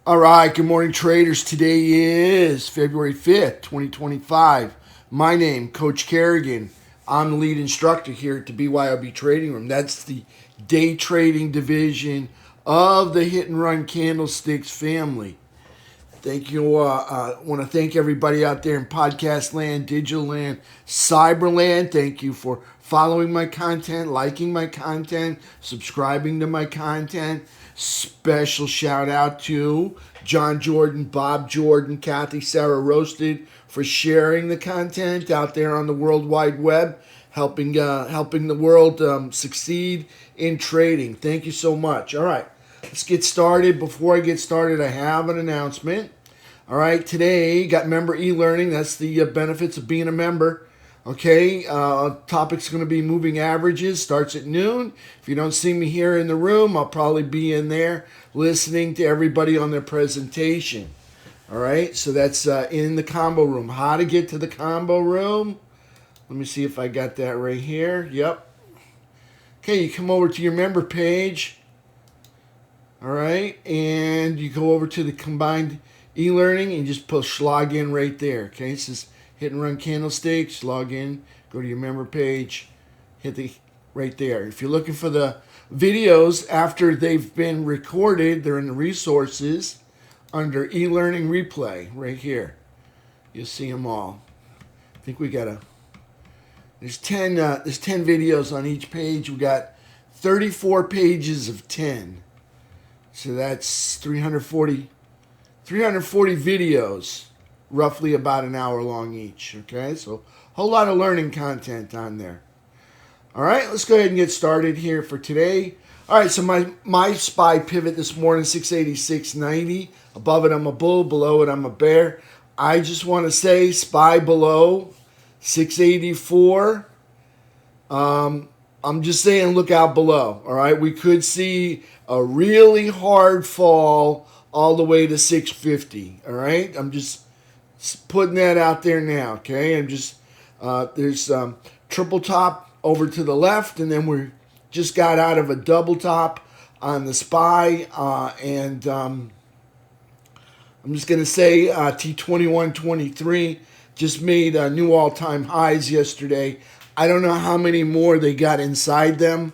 All right, good morning, traders. Today is February 5th, 2025. My name, Coach Carignan. I'm the lead instructor here at the BYOB Trading Room. That's the day trading division of the hit and run candlesticks family. Thank you. I want to thank everybody out there in podcast land, digital land, cyber land. Thank you for following my content, liking my content, subscribing to my content. Special shout out to John Jordan, Bob Jordan, Kathy, Sarah Roasted for sharing the content out there on the World Wide Web, helping the world succeed in trading. Thank you so much. All right. Let's get started. Before I get started, I have an announcement. All right, today got member e-learning. That's the benefits of being a member. Okay, topic's going to be moving averages. Starts at noon. If you don't see me here in the room, I'll probably be in there listening to everybody on their presentation. All right, so that's in the combo room. How to get to the combo room? Let me see if I got that right here. Yep. Okay, you come over to your member page. All right, and you go over to the combined e-learning and just push log in right there. Okay, it says hit and run candlesticks, log in, go to your member page, hit the right there. If you're looking for the videos after they've been recorded, they're in the resources under e-learning replay right here. You'll see them all. I think we got there's 10 videos on each page. We got 34 pages of 10. So that's 340 videos, roughly about an hour long each. Okay, so a whole lot of learning content on there. All right, let's go ahead and get started here for today. All right, so my SPY pivot this morning, 686.90. Above it, I'm a bull. Below it, I'm a bear. I just want to say SPY below 684. I'm just saying look out below, all right? We could see a really hard fall all the way to 650, all right? I'm just putting that out there now, okay? I'm just, there's triple top over to the left, and then we just got out of a double top on the SPY, and I'm just going to say T2123 just made new all-time highs yesterday. I don't know how many more they got inside them,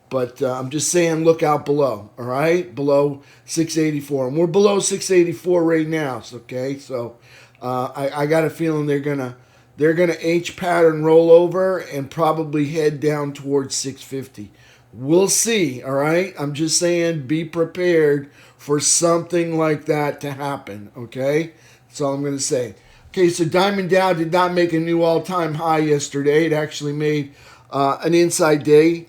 but I'm just saying look out below, all right? Below 684. And we're below 684 right now, okay? So I got a feeling they're gonna H pattern roll over and probably head down towards 650. We'll see, all right? I'm just saying be prepared for something like that to happen, okay? That's all I'm going to say. Okay, so Diamond Dow did not make a new all-time high yesterday. It actually made an inside day.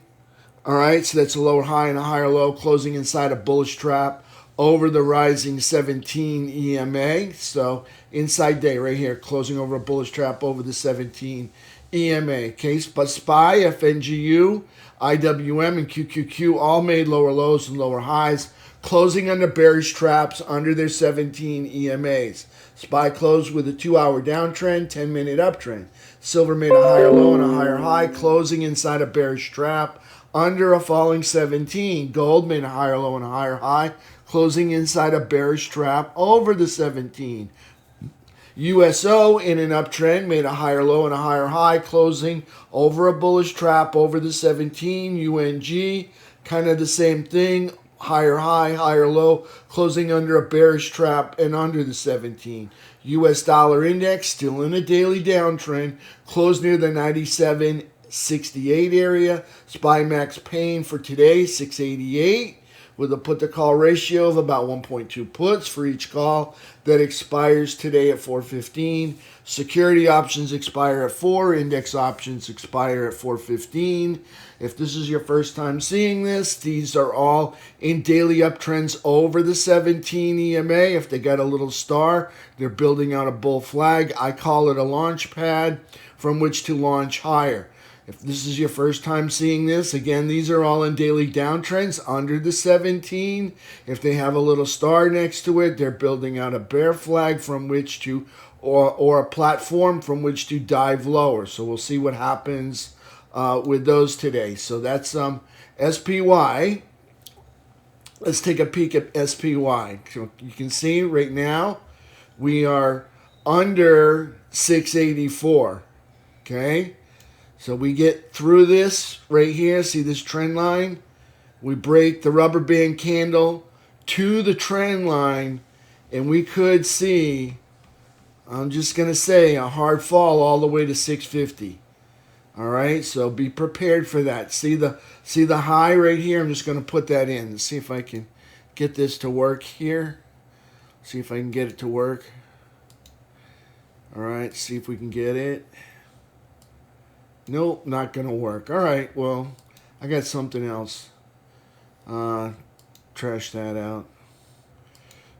All right, so that's a lower high and a higher low, closing inside a bullish trap over the rising 17 EMA. So inside day right here, closing over a bullish trap over the 17 EMA. Okay, but SPY, FNGU, IWM, and QQQ all made lower lows and lower highs, closing under bearish traps under their 17 EMAs. SPY closed with a 2-hour downtrend, 10-minute uptrend. Silver made a higher low and a higher high, closing inside a bearish trap under a falling 17. Gold made a higher low and a higher high, closing inside a bearish trap over the 17. USO in an uptrend made a higher low and a higher high, closing over a bullish trap over the 17. UNG, kind of the same thing. Higher high, higher low, closing under a bearish trap and under the 17. US dollar index still in a daily downtrend, closed near the 97.68 area. SPY max pain for today, 688, with a put to call ratio of about 1.2 puts for each call that expires today at 4:15. Security options expire at 4, index options expire at 4:15. If this is your first time seeing this, these are all in daily uptrends over the 17 EMA. If they got a little star, they're building out a bull flag. I call it a launch pad from which to launch higher. If this is your first time seeing this, again, these are all in daily downtrends under the 17. If they have a little star next to it, they're building out a bear flag from which to, or a platform from which to dive lower. So we'll see what happens with those today. So that's SPY. Let's take a peek at SPY. So you can see right now we are under 684. Okay, so we get through this right here. See this trend line? We break the rubber band candle to the trend line, and we could see, I'm just going to say, a hard fall all the way to 650. All right, so be prepared for that. See the high right here? I'm just going to put that in. Let's see if I can get this to work here. See if I can get it to work. All right, see if we can get it. Nope, not going to work. All right, well, I got something else. Trash that out.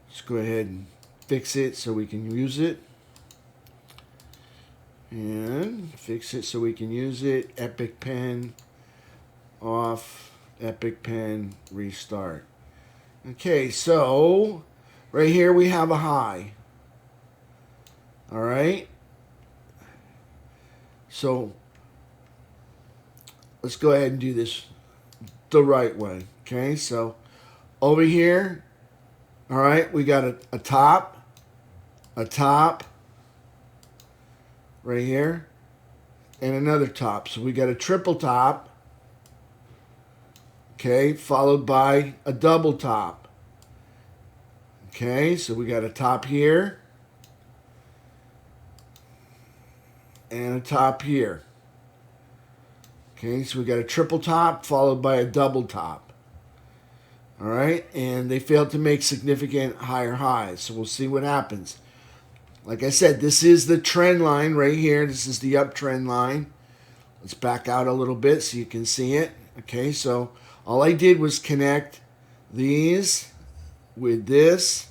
Let's go ahead and fix it so we can use it. And fix it so we can use it. Epic pen off. Epic pen restart. Okay, so right here we have a high. All right. So let's go ahead and do this the right way. Okay, so over here, all right, we got a top right here, and another top. So we got a triple top, okay, followed by a double top. Okay, so we got a top here and a top here. Okay, so we got a triple top followed by a double top. All right, and they failed to make significant higher highs. So we'll see what happens. Like I said, this is the trend line right here. This is the uptrend line. Let's back out a little bit so you can see it. Okay, so all I did was connect these with this,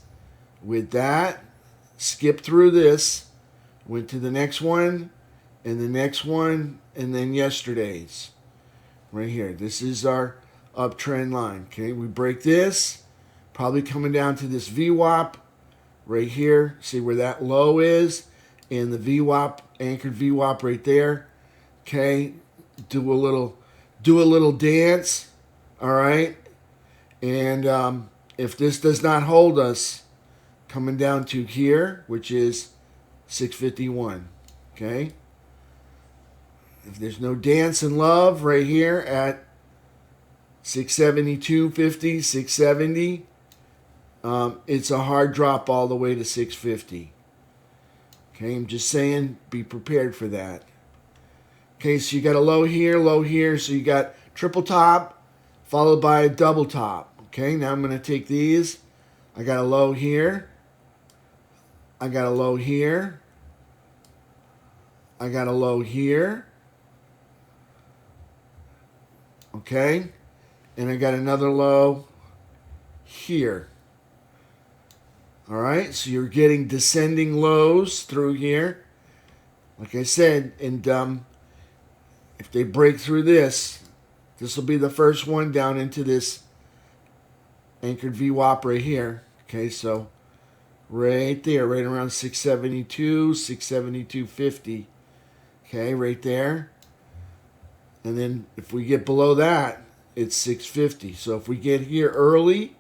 with that, skip through this, went to the next one, and the next one, and then yesterday's. Right here. This is our uptrend line. Okay, we break this, probably coming down to this VWAP right here. See where that low is, and the VWAP, anchored VWAP right there. Okay, do a little dance. All right, and if this does not hold us, coming down to here, which is 651. Okay, if there's no dance and love right here at 672.50, 670, it's a hard drop all the way to 650. Okay, I'm just saying, be prepared for that. Okay, so you got a low here, so you got triple top followed by a double top. Okay, now I'm going to take these. I got a low here. I got a low here. I got a low here. Okay, and I got another low here. All right, so you're getting descending lows through here. Like I said, and if they break through this, this will be the first one down into this anchored VWAP right here. Okay, so right there, right around 672, 672.50. Okay, right there. And then if we get below that, it's 650. So if we get here early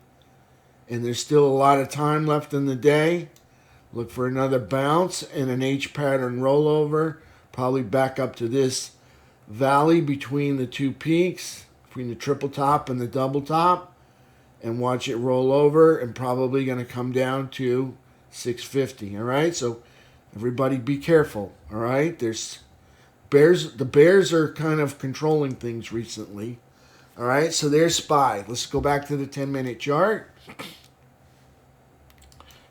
and there's still a lot of time left in the day, look for another bounce and an H pattern rollover, probably back up to this valley between the two peaks, between the triple top and the double top, and watch it roll over, and probably going to come down to 650. All right, so everybody be careful. All right, there's bears. The bears are kind of controlling things recently. All right, so there's SPY. Let's go back to the 10-minute chart.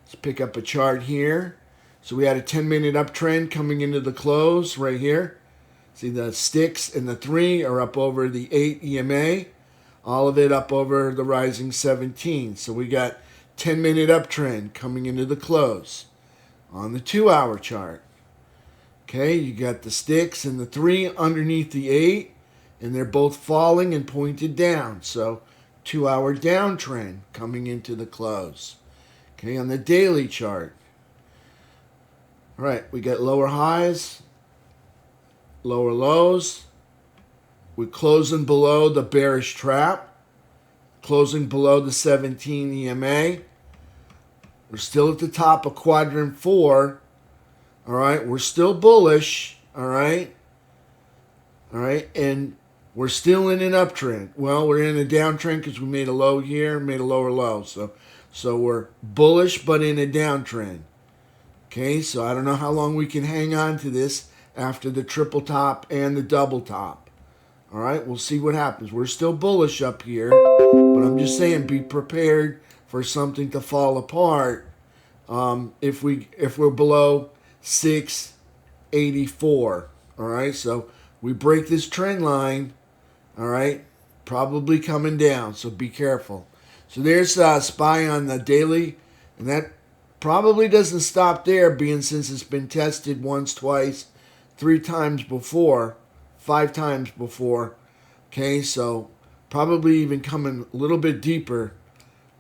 Let's pick up a chart here. So we had a 10-minute uptrend coming into the close right here. See, the sticks and the 3 are up over the 8 EMA. All of it up over the rising 17. So we got 10-minute uptrend coming into the close on the 2-hour chart. Okay, you got the sticks and the 3 underneath the 8, and they're both falling and pointed down. So 2-hour downtrend coming into the close. Okay, on the daily chart. All right, we got lower highs, lower lows. We're closing below the bearish trap. closing below the 17 EMA. We're still at the top of quadrant 4. All right, we're still bullish. All right, and we're still in an uptrend. Well, we're in a downtrend because we made a low here, made a lower low. So we're bullish, but in a downtrend. Okay, so I don't know how long we can hang on to this after the triple top and the double top. All right, we'll see what happens. We're still bullish up here, but I'm just saying, be prepared for something to fall apart if we're below 684. All right, so we break this trend line. All right, probably coming down, so be careful. So there's SPY on the daily, and that probably doesn't stop there, being since it's been tested once, twice, 3 times before, 5 times before. Okay, so probably even coming a little bit deeper,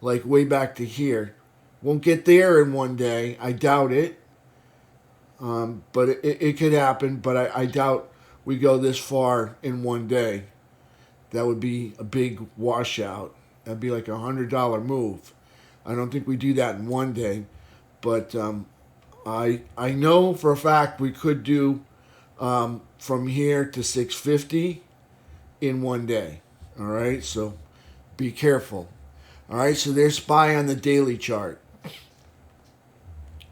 like way back to here. Won't get there in one day. I doubt it. But it could happen, but I doubt we go this far in one day. That would be a big washout. That'd be like $100 move. I don't think we do that in one day. But I know for a fact we could do from here to 650 in one day. All right, so be careful. All right, so there's SPY on the daily chart.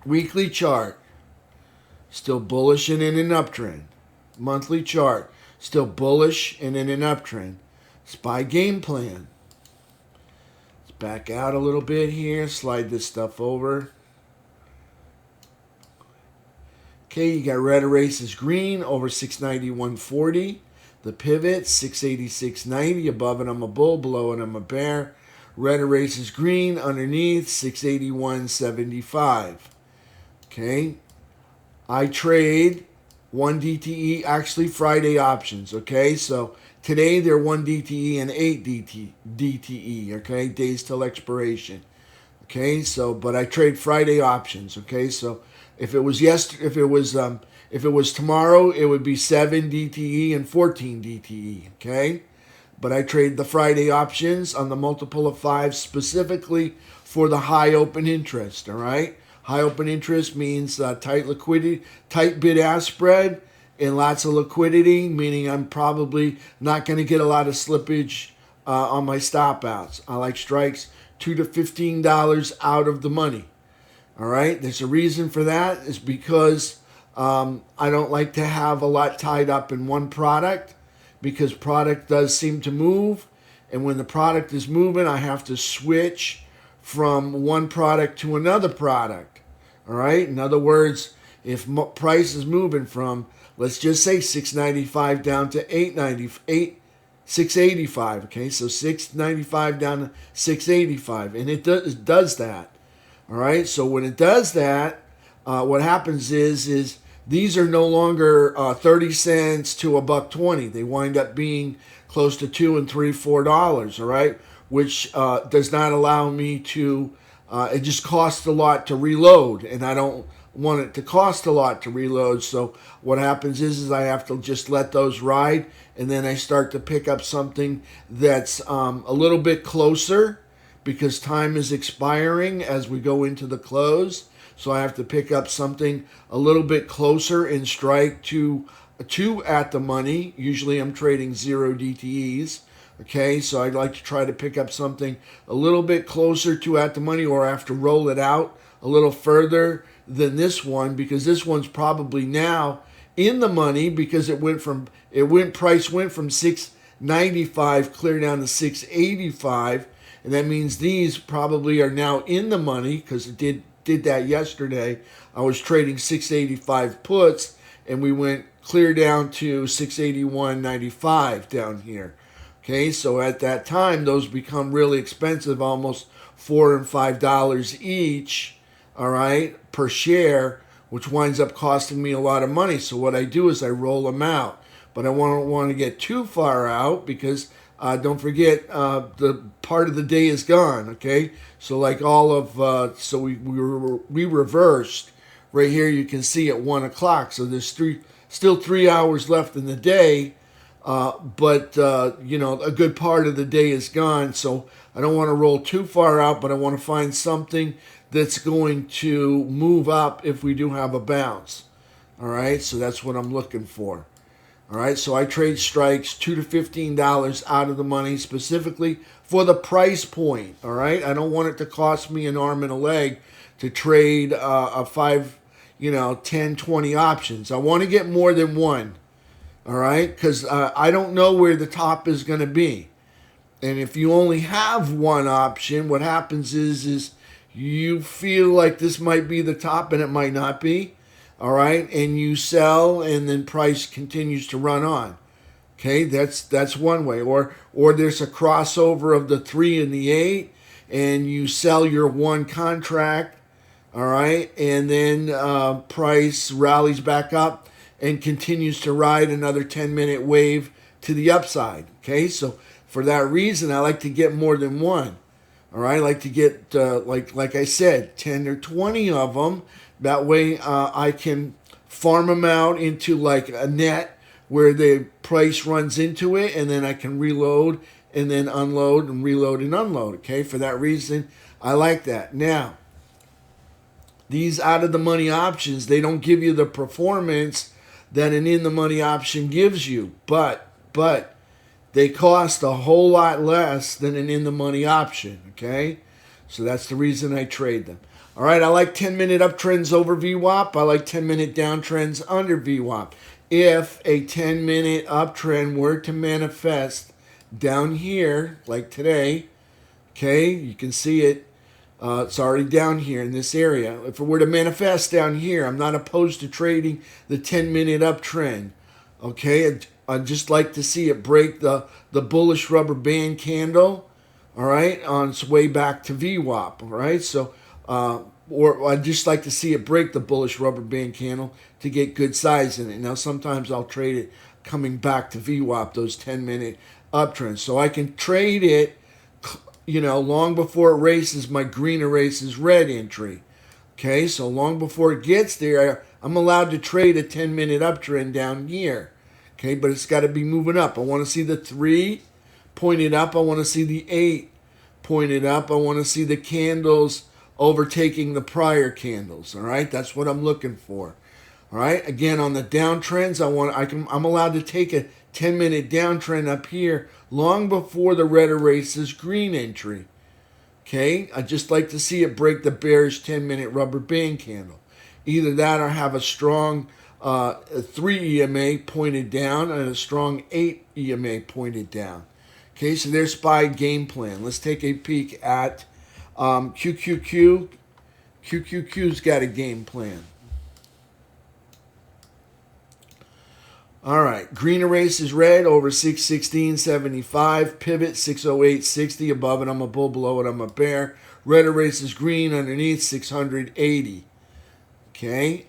Weekly chart, still bullish and in an uptrend. Monthly chart, still bullish and in an uptrend. SPY game plan. Let's back out a little bit here, slide this stuff over. Okay, you got red erases green over 691.40. The pivot, 686.90. Above it, I'm a bull. Below it, I'm a bear. Red erases green underneath, 681.75. Okay, I trade 1 DTE, actually Friday options. Okay, so today they're 1 DTE and 8 DTE. Okay, days till expiration. Okay, so but I trade Friday options. Okay, so if it was if it was tomorrow, it would be 7 DTE and 14 DTE. Okay, but I trade the Friday options on the multiple of 5 specifically for the high open interest. All right. High open interest means tight liquidity, tight bid-ask spread, and lots of liquidity, meaning I'm probably not going to get a lot of slippage on my stop outs. I like strikes $2 to $15 out of the money. All right, there's a reason for that. Is because I don't like to have a lot tied up in one product, because product does seem to move, and when the product is moving, I have to switch from one product to another product. All right. In other words, if price is moving from, let's just say 695 down to 685. Okay, so 695 down to 685, and it does that. All right. So when it does that, what happens is these are no longer 30 cents to $1.20. They wind up being close to $2 and $3, $4. All right, which does not allow me to. It just costs a lot to reload, and I don't want it to cost a lot to reload. So what happens is I have to just let those ride, and then I start to pick up something that's a little bit closer, because time is expiring as we go into the close. So I have to pick up something a little bit closer and strike to at the money. Usually I'm trading 0 DTEs. Okay, so I'd like to try to pick up something a little bit closer to at the money, or I have to roll it out a little further than this one, because this one's probably now in the money, because price went from 695 clear down to 685, and that means these probably are now in the money, because it did that yesterday. I was trading 685 puts, and we went clear down to 681.95 down here. Okay, so at that time, those become really expensive, almost $4 and $5 each, all right, per share, which winds up costing me a lot of money. So what I do is I roll them out. But I don't want to get too far out, because don't forget, the part of the day is gone, okay? So like all of, so we reversed. Right here you can see at 1 o'clock, so there's still 3 hours left in the day. But you know, a good part of the day is gone, so I don't want to roll too far out, but I want to find something that's going to move up if we do have a bounce. All right, so that's what I'm looking for. All right, so I trade strikes $2 to $15 out of the money specifically for the price point. All right, I don't want it to cost me an arm and a leg to trade a 5, 10, 20 options. I want to get more than one. All right, because I don't know where the top is going to be. And if you only have one option, what happens is you feel like this might be the top and it might not be. All right, and you sell, and then price continues to run on. Okay, that's one way. Or there's a crossover of the 3 and the 8, and you sell your one contract. All right, and then price rallies back up and continues to ride another 10-minute wave to the upside. Okay, so for that reason, I like to get more than one. All right, I like to get, like I said, 10 or 20 of them. That way I can farm them out into like a net where the price runs into it, and then I can reload and then unload and reload and unload. Okay, for that reason, I like that. Now, these out-of-the-money options, they don't give you the performance that an in-the-money option gives you, but they cost a whole lot less than an in-the-money option, okay? So that's the reason I trade them. All right, I like 10-minute uptrends over VWAP. I like 10-minute downtrends under VWAP. If a 10-minute uptrend were to manifest down here, like today, okay, you can see it. It's already down here in this area. If it were to manifest down here, I'm not opposed to trading the 10-minute uptrend. Okay, I'd just like to see it break the bullish rubber band candle, all right, on its way back to VWAP, all right? So, or I'd just like to see it break the bullish rubber band candle to get good size in it. Now, sometimes I'll trade it coming back to VWAP, those 10-minute uptrends. So I can trade it, long before it races my green erases red entry. Okay, so long before it gets there, I'm allowed to trade a 10-minute uptrend down here. Okay, but it's got to be moving up. I want to see the 3 pointed up. I want to see the 8 pointed up. I want to see the candles overtaking the prior candles. All right, that's what I'm looking for. All right, again, on the downtrends, I'm allowed to take a 10-minute downtrend up here long before the red erases green entry. Okay, I just like to see it break the bearish 10-minute rubber band candle. Either that or have a strong 3 EMA pointed down and a strong 8 EMA pointed down. Okay, so there's SPY game plan. Let's take a peek at QQQ. QQQ's got a game plan. All right, green erase is red over 616.75, pivot 608.60, above it I'm a bull, below it I'm a bear. Red erase is green, underneath 680. Okay,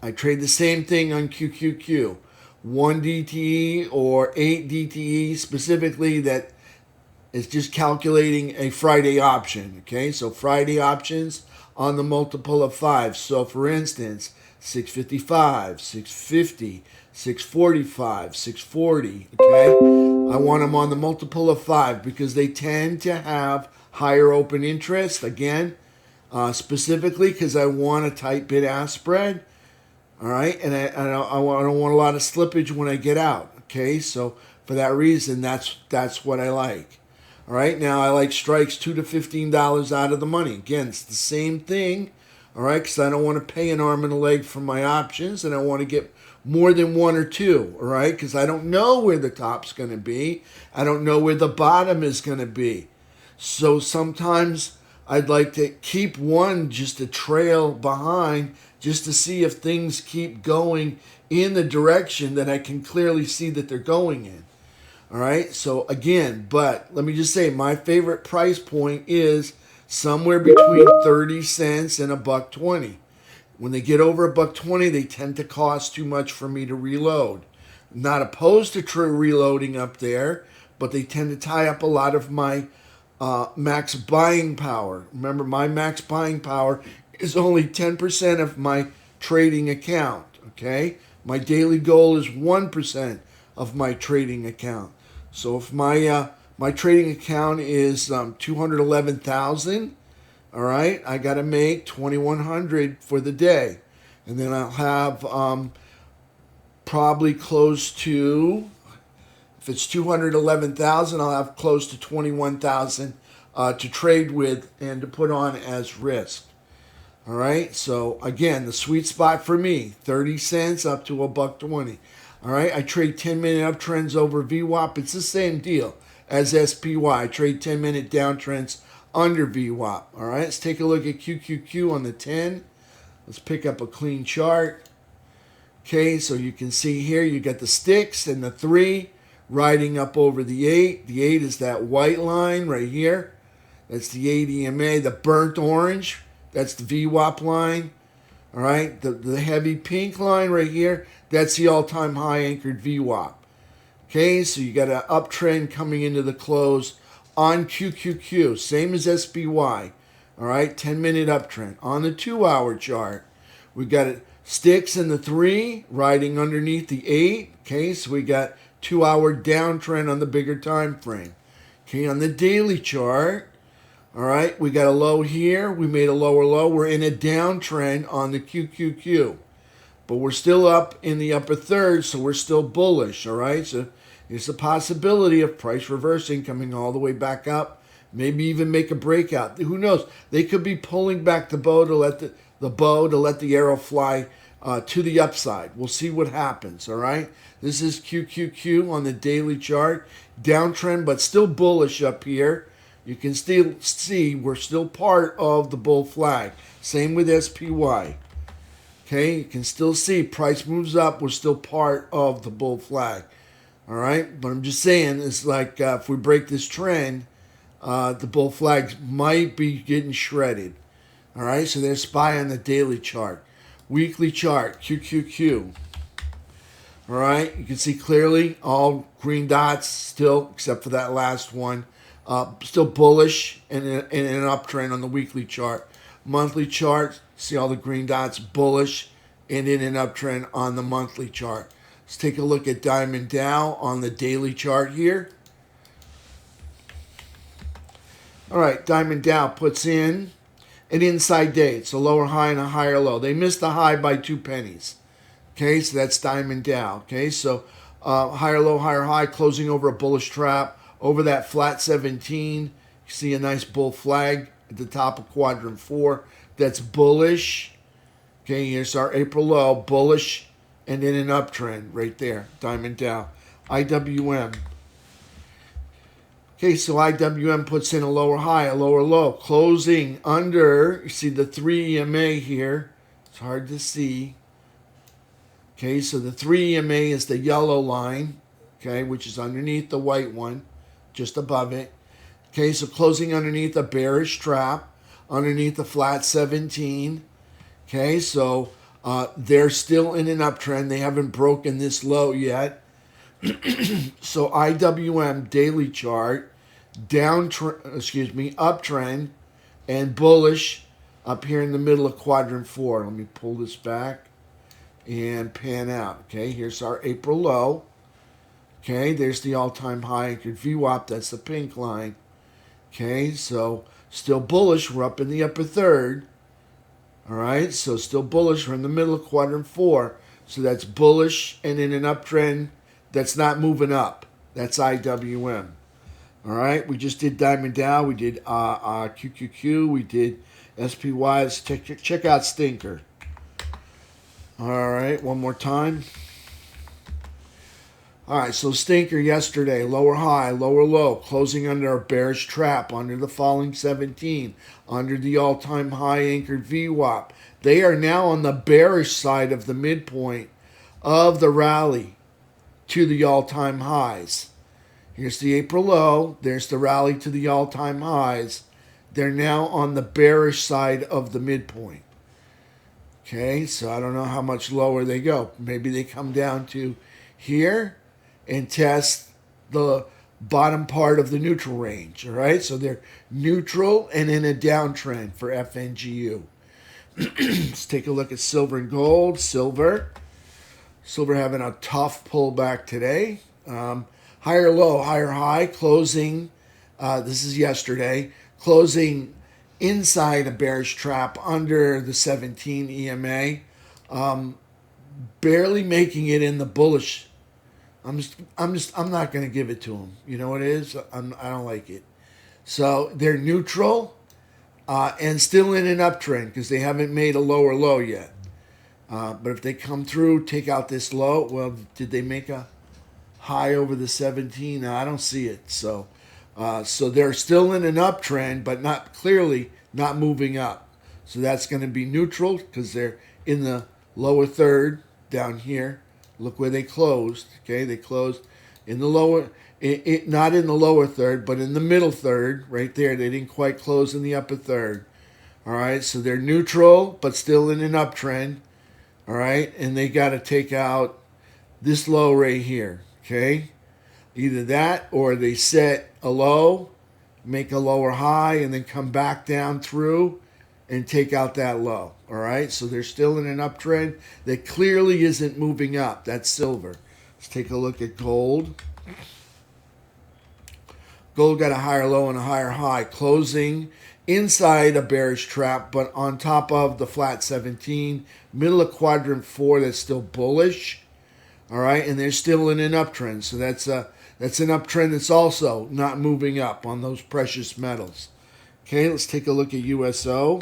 I trade the same thing on QQQ. 1 DTE or 8 DTE specifically, that is just calculating a Friday option. Okay, so Friday options on the multiple of 5. So for instance, 655, 650, 645, 640, okay? I want them on the multiple of 5 because they tend to have higher open interest, again, specifically because I want a tight bid-ask spread, all right? And I don't want a lot of slippage when I get out, okay? So for that reason, that's what I like. All right, now I like strikes $2 to $15 out of the money. Again, it's the same thing, all right, because I don't want to pay an arm and a leg for my options, and I want to get more than 1 or 2, all right, because I don't know where the top's going to be. I don't know where the bottom is going to be. So sometimes I'd like to keep one just to trail behind, just to see if things keep going in the direction that I can clearly see that they're going in. All right, so again, but let me just say, my favorite price point is somewhere between 30 cents and $1.20. When they get over $1.20, they tend to cost too much for me to reload. I'm not opposed to true reloading up there, but they tend to tie up a lot of my max buying power. Remember, my max buying power is only 10% of my trading account, okay? My daily goal is 1% of my trading account. So if my trading account is 211,000, all right, I got to make 2,100 for the day, and then I'll have probably close to, if it's 211,000, I'll have close to 21,000 to trade with and to put on as risk. All right, so again, the sweet spot for me, 30 cents up to $1.20. All right, I trade 10-minute uptrends over VWAP. It's the same deal as SPY. I trade 10-minute downtrends under VWAP. All right, let's take a look at QQQ on the 10. Let's pick up a clean chart. Okay, so you can see here you got the sticks and the 3 riding up over the 8. The 8 is that white line right here. That's the 8 EMA, the burnt orange. That's the VWAP line. All right, the heavy pink line right here, that's the all-time high anchored VWAP. Okay, so you got an uptrend coming into the close on QQQ, same as SPY. All right, 10-minute uptrend. On the 2-hour chart, we got it sticks in the 3 riding underneath the 8. Okay, so we got 2-hour downtrend on the bigger time frame. Okay, on the daily chart, all right, we got a low here. We made a lower low. We're in a downtrend on the QQQ. But we're still up in the upper third, so we're still bullish, all right? So there's a possibility of price reversing, coming all the way back up, maybe even make a breakout. Who knows? They could be pulling back the bow to let the arrow fly to the upside. We'll see what happens, all right? This is QQQ on the daily chart. Downtrend, but still bullish up here. You can still see we're still part of the bull flag. Same with SPY. Okay, you can still see price moves up. We're still part of the bull flag. All right, but I'm just saying, it's like if we break this trend, the bull flags might be getting shredded. All right, so there's SPY on the daily chart. Weekly chart, QQQ. All right, you can see clearly all green dots still, except for that last one. Still bullish and in an uptrend on the weekly chart. Monthly chart, see all the green dots, bullish and in an uptrend on the monthly chart. Let's take a look at Diamond Dow on the daily chart here. All right, Diamond Dow puts in an inside day. It's a lower high and a higher low. They missed the high by 2 pennies. Okay, so that's Diamond Dow. Okay, so higher low, higher high, closing over a bullish trap. Over that flat 17, you see a nice bull flag at the top of quadrant 4. That's bullish. Okay, here's our April low, bullish, and in an uptrend right there, Diamond Dow. IWM. Okay, so IWM puts in a lower high, a lower low, closing under, you see the 3 EMA here. It's hard to see. Okay, so the 3 EMA is the yellow line, okay, which is underneath the white one. Just above it. Okay, so closing underneath a bearish trap, underneath the flat 17. Okay, so they're still in an uptrend. They haven't broken this low yet. So IWM daily chart, uptrend and bullish up here in the middle of quadrant 4. Let me pull this back and pan out. Okay, here's our April low. Okay, there's the all-time high anchored VWAP. That's the pink line. Okay, so still bullish. We're up in the upper third. All right, so still bullish. We're in the middle of quadrant 4. So that's bullish and in an uptrend that's not moving up. That's IWM. All right, we just did Diamond Dow. We did QQQ. We did SPY. Let's check out Stinker. All right, one more time. All right, so Stinker yesterday, lower high, lower low, closing under a bearish trap, under the falling 17, under the all-time high anchored VWAP. They are now on the bearish side of the midpoint of the rally to the all-time highs. Here's the April low. There's the rally to the all-time highs. They're now on the bearish side of the midpoint. Okay, so I don't know how much lower they go. Maybe they come down to here and test the bottom part of the neutral range, all right? So they're neutral and in a downtrend for FNGU. Let's take a look at silver and gold. Silver having a tough pullback today, Higher low, higher high, closing. This is yesterday, closing inside a bearish trap under the 17 EMA, barely making it in the bullish. I'm not going to give it to them. You know what it is? I don't like it. So they're neutral and still in an uptrend because they haven't made a lower low yet. But if they come through, take out this low, well, did they make a high over the 17? No, I don't see it. So they're still in an uptrend, but not moving up. So that's going to be neutral because they're in the lower third down here. Look where they closed. Okay, they closed in the lower, not in the lower third, but in the middle third, right there. They didn't quite close in the upper third. All right, so they're neutral, but still in an uptrend. All right, and they got to take out this low right here. Okay, either that or they set a low, make a lower high, and then come back down through and take out that low. All right, so they're still in an uptrend that clearly isn't moving up. That's silver. Let's take a look at gold. Gold got a higher low and a higher high, closing inside a bearish trap, but on top of the flat 17, middle of quadrant 4, that's still bullish. All right, and they're still in an uptrend. So that's an uptrend that's also not moving up on those precious metals. Okay, let's take a look at USO.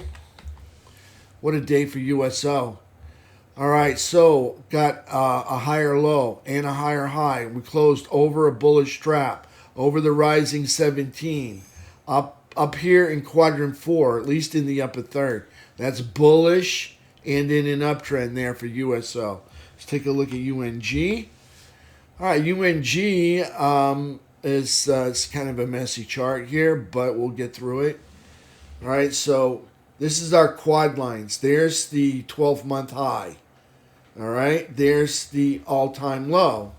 What a day for USO. All right, so got a higher low and a higher high. We closed over a bullish trap, over the rising 17, up here in quadrant 4, at least in the upper third. That's bullish and in an uptrend there for USO. Let's take a look at UNG. All right, UNG is it's kind of a messy chart here, but we'll get through it. All right, so this is our quad lines. There's the 12-month high. All right, there's the all-time low.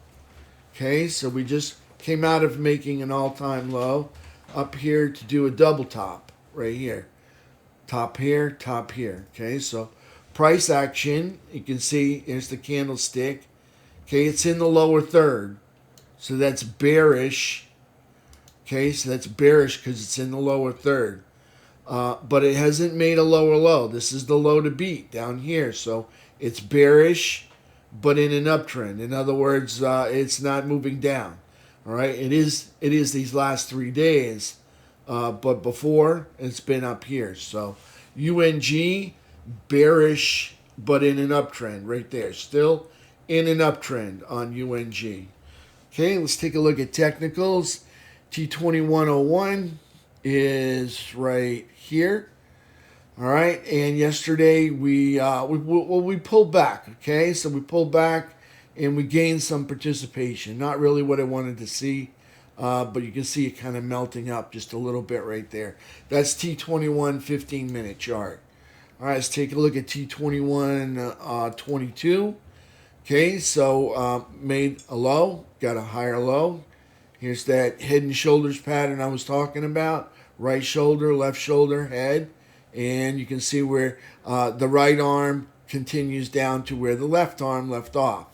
Okay, so we just came out of making an all-time low up here to do a double top right here. Top here, top here. Okay, so price action, you can see here's the candlestick. Okay, it's in the lower third. So that's bearish. Okay, so that's bearish because it's in the lower third. But it hasn't made a lower low. This is the low to beat down here. So it's bearish, but in an uptrend. In other words, it's not moving down. All right, it is these last 3 days, but before it's been up here. So UNG bearish, but in an uptrend right there. Still in an uptrend on UNG. Okay, let's take a look at technicals. T2101 is right here. All right, and yesterday we pulled back. Okay, so we pulled back and we gained some participation. Not really what I wanted to see, but you can see it kind of melting up just a little bit right there. That's T21 15-minute chart. All right, let's take a look at T21 22. Okay, so made a low, got a higher low. Here's that head and shoulders pattern I was talking about. Right shoulder, left shoulder, head. And you can see where the right arm continues down to where the left arm left off.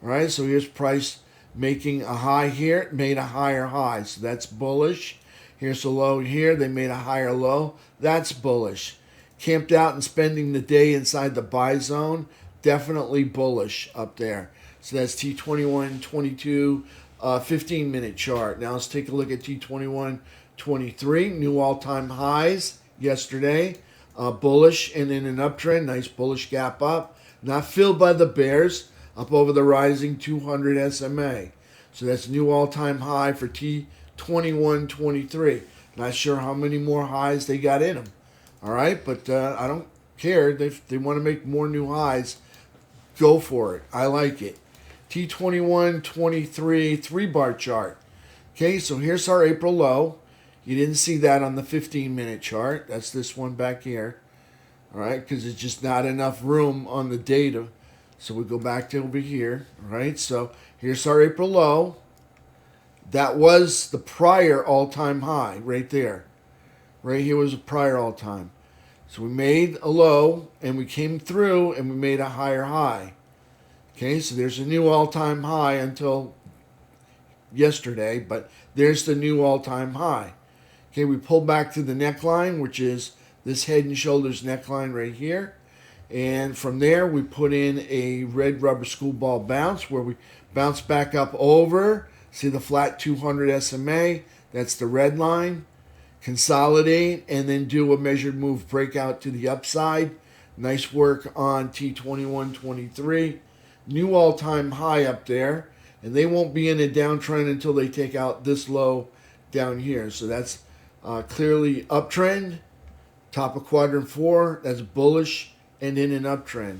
All right, so here's price making a high here, made a higher high. So that's bullish. Here's a low here. They made a higher low. That's bullish. Camped out and spending the day inside the buy zone. Definitely bullish up there. So that's T21 22 15-minute chart. Now let's take a look at T21 23. New all-time highs yesterday. Bullish and in an uptrend. Nice bullish gap up. Not filled by the bears. Up over the rising 200 SMA. So that's new all-time high for T21 23. Not sure how many more highs they got in them. All right, but I don't care. If they want to make more new highs, go for it. I like it. T21 23 3-bar chart. Okay, so here's our April low. You didn't see that on the 15-minute chart. That's this one back here. All right, because it's just not enough room on the data. So we go back to over here. All right, so here's our April low. That was the prior all-time high right there. Right here was a prior all-time. So we made a low, and we came through, and we made a higher high. Okay, so there's a new all-time high until yesterday, but there's the new all-time high. Okay, we pull back to the neckline, which is this head and shoulders neckline right here. And from there, we put in a red rubber school ball bounce where we bounce back up over. See the flat 200 SMA? That's the red line. Consolidate and then do a measured move breakout to the upside. Nice work on T2123. New all-time high up there. And they won't be in a downtrend until they take out this low down here. So that's clearly uptrend. Top of quadrant 4. That's bullish and in an uptrend.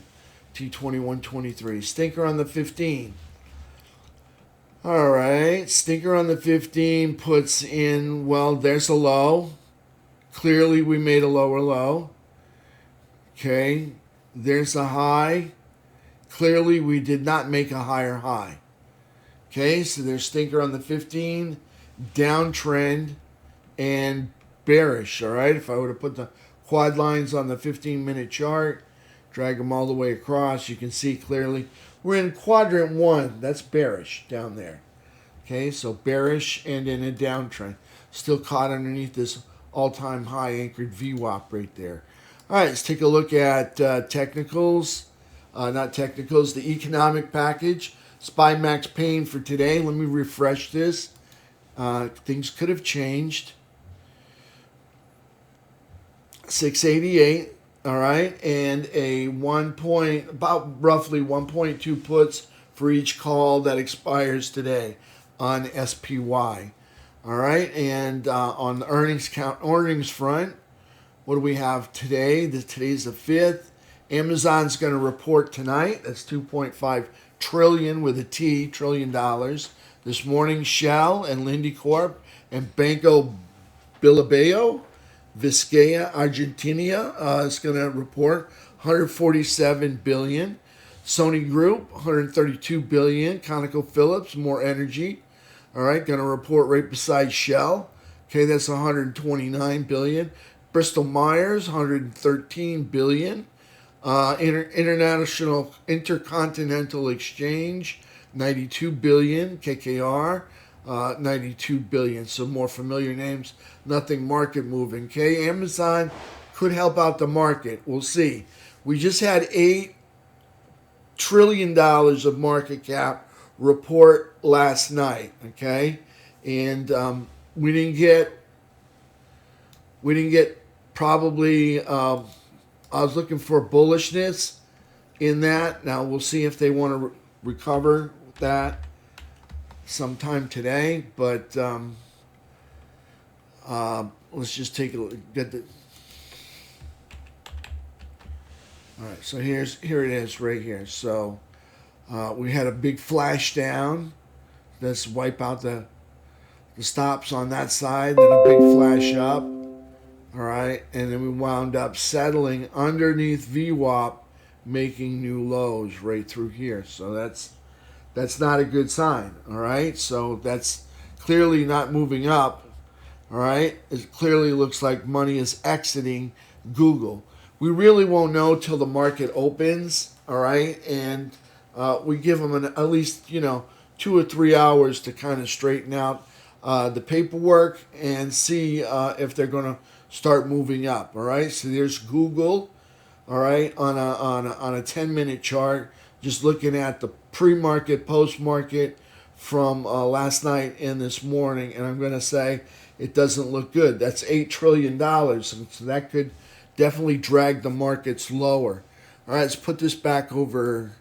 T2123. Stinker on the 15. All right. Stinker on the 15 puts in, well, there's a low. Clearly we made a lower low. Okay. There's a high. Clearly we did not make a higher high. Okay. So there's stinker on the 15. Downtrend and bearish. All right. If I were to put the quad lines on the 15-minute chart, drag them all the way across, you can see clearly we're in quadrant 1. That's bearish down there. Okay, so bearish and in a downtrend. Still caught underneath this all-time high anchored VWAP right there. All right, let's take a look at technicals. Not technicals, the economic package. SPY max pain for today. Let me refresh this. Things could have changed. 688. All right, and a about roughly 1.2 puts for each call that expires today on SPY. All right, and on the earnings front, what do we have today? Today's the 5th. Amazon's going to report tonight. That's 2.5 trillion with a T, $trillion. This morning, Shell and Lindy Corp and Banco Bilbao Vizcaya Argentina is going to report 147 billion. Sony Group 132 billion. ConocoPhillips, more energy. All right, going to report right beside Shell. Okay, that's 129 billion. Bristol Myers 113 billion. International Intercontinental Exchange 92 billion. KKR 92 billion. Some more familiar names. Nothing market moving. Okay, Amazon could help out the market. We'll see. We just had $8 trillion of market cap report last night. Okay, and we didn't get probably. I was looking for bullishness in that. Now we'll see if they want to recover that sometime today, but let's just take a look. All right, so here it is right here. So we had a big flash down. Let's wipe out the stops on that side, then a big flash up. All right, and then we wound up settling underneath VWAP, making new lows right through here. So that's not a good sign. All right, so that's clearly not moving up. All right, it clearly looks like money is exiting Google. We really won't know till the market opens. All right, and we give them at least 2 or 3 hours to kind of straighten out the paperwork and see if they're going to start moving up. All right, so there's Google. All right, on a 10-minute chart, just looking at the pre-market, post-market from last night and this morning, and I'm going to say it doesn't look good. That's $8 trillion, so that could definitely drag the markets lower. All right, let's put this back over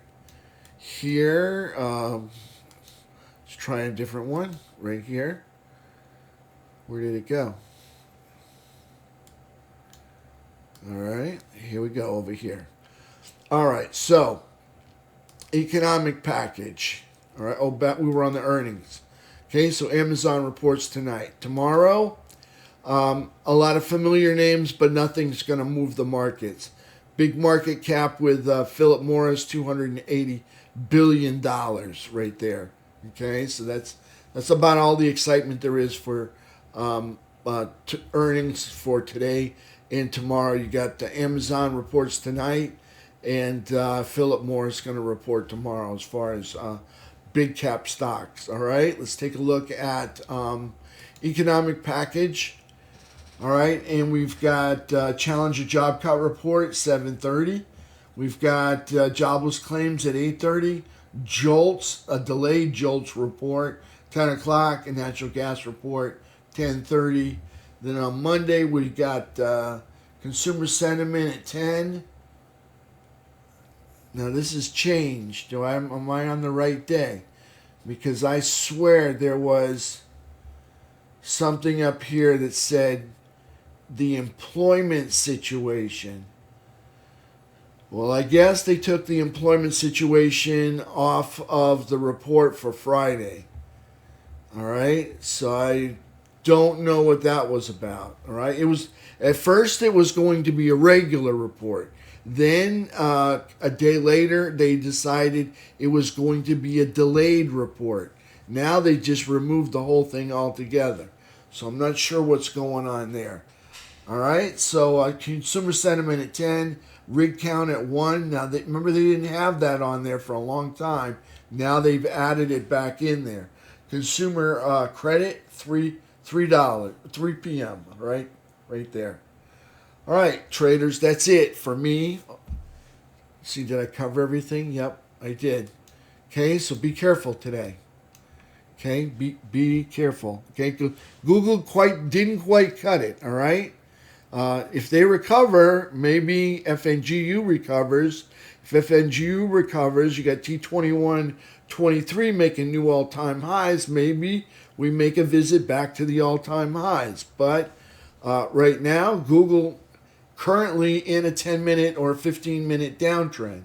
here. Let's try a different one right here. Where did it go? All right, here we go over here. All right, so economic package. All right, we were on the earnings. Okay, so Amazon reports tonight. Tomorrow, a lot of familiar names, but nothing's going to move the markets. Big market cap with Philip Morris, $280 billion right there. Okay, so that's about all the excitement there is for earnings for today and tomorrow. You got the Amazon reports tonight, and Philip Morris going to report tomorrow as far as big cap stocks. All right, let's take a look at economic package. All right, and we've got Challenger job cut report 7:30. We've got jobless claims at 8:30. Jolts, a delayed Jolts report 10 o'clock, and natural gas report 10:30. Then on Monday we got consumer sentiment at 10. Now this has changed. Am I on the right day? Because I swear there was something up here that said the employment situation. Well, I guess they took the employment situation off of the report for Friday. All right, so I don't know what that was about. All right, it was at first it was going to be a regular report. Then a day later they decided it was going to be a delayed report. Now they just removed the whole thing altogether. So I'm not sure what's going on there. All right, so consumer sentiment at 10, rig count at 1. Now, remember they didn't have that on there for a long time. Now they've added it back in there. Consumer credit, $3 3 p.m., right there. All right, traders, that's it for me. See, did I cover everything? Yep, I did. Okay, so be careful today. Okay, be careful. Okay, Google didn't quite cut it. All right. If they recover, maybe FNGU recovers. If FNGU recovers, you got T21.23 making new all-time highs. Maybe we make a visit back to the all-time highs. But right now, Google currently in a 10-minute or 15-minute downtrend.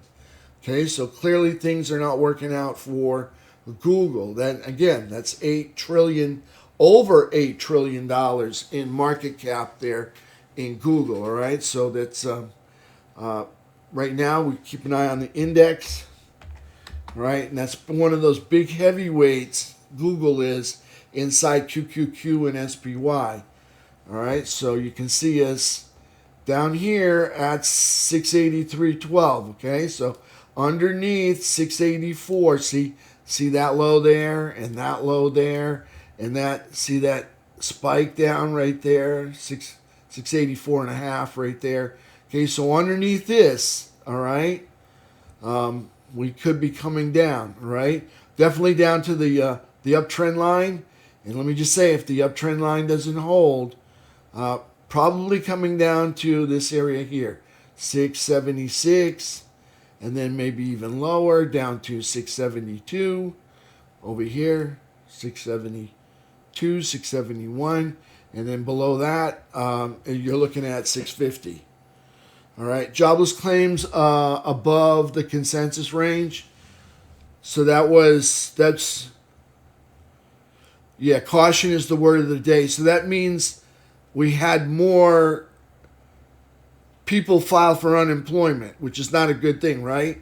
Okay, so clearly things are not working out for Google. That again, that's over $8 trillion in market cap there in Google. All right, so that's right now we keep an eye on the index. All right, and that's one of those big heavyweights. Google is inside QQQ and SPY. All right, so you can see us down here at 683.12. Okay, so underneath 684. See that low there and that low there, and see that spike down right there, 684.5 right there. Okay, so underneath this, all right, we could be coming down, all right? Definitely down to the uptrend line. And let me just say, if the uptrend line doesn't hold, probably coming down to this area here, 676, and then maybe even lower down to 672 over here, 672, 671, and then below that you're looking at 650. All right, jobless claims above the consensus range. So caution is the word of the day. So that means we had more people file for unemployment, which is not a good thing, right?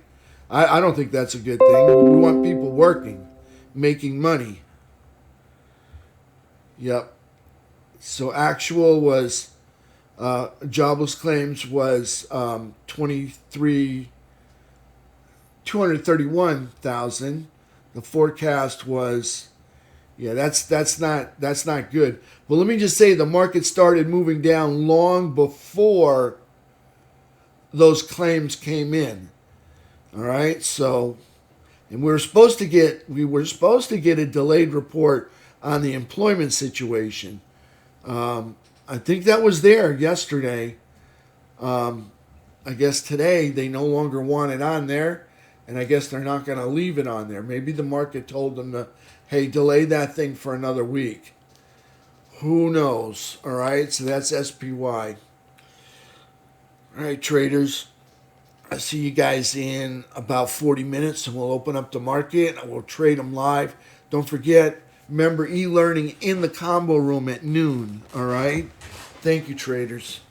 I don't think that's a good thing. We want people working, making money. Yep. So actual was jobless claims was 231,000. The forecast was, that's not good. But let me just say the market started moving down long before those claims came in. All right, so and we were supposed to get a delayed report on the employment situation. I think that was there yesterday. I guess today they no longer want it on there, and I guess they're not going to leave it on there. Maybe the market told them to, hey, delay that thing for another week. Who knows? All right, so that's SPY. All right, traders. I see you guys in about 40 minutes, and we'll open up the market and we'll trade them live. Don't forget, remember e-learning in the combo room at noon. All right. Thank you, traders.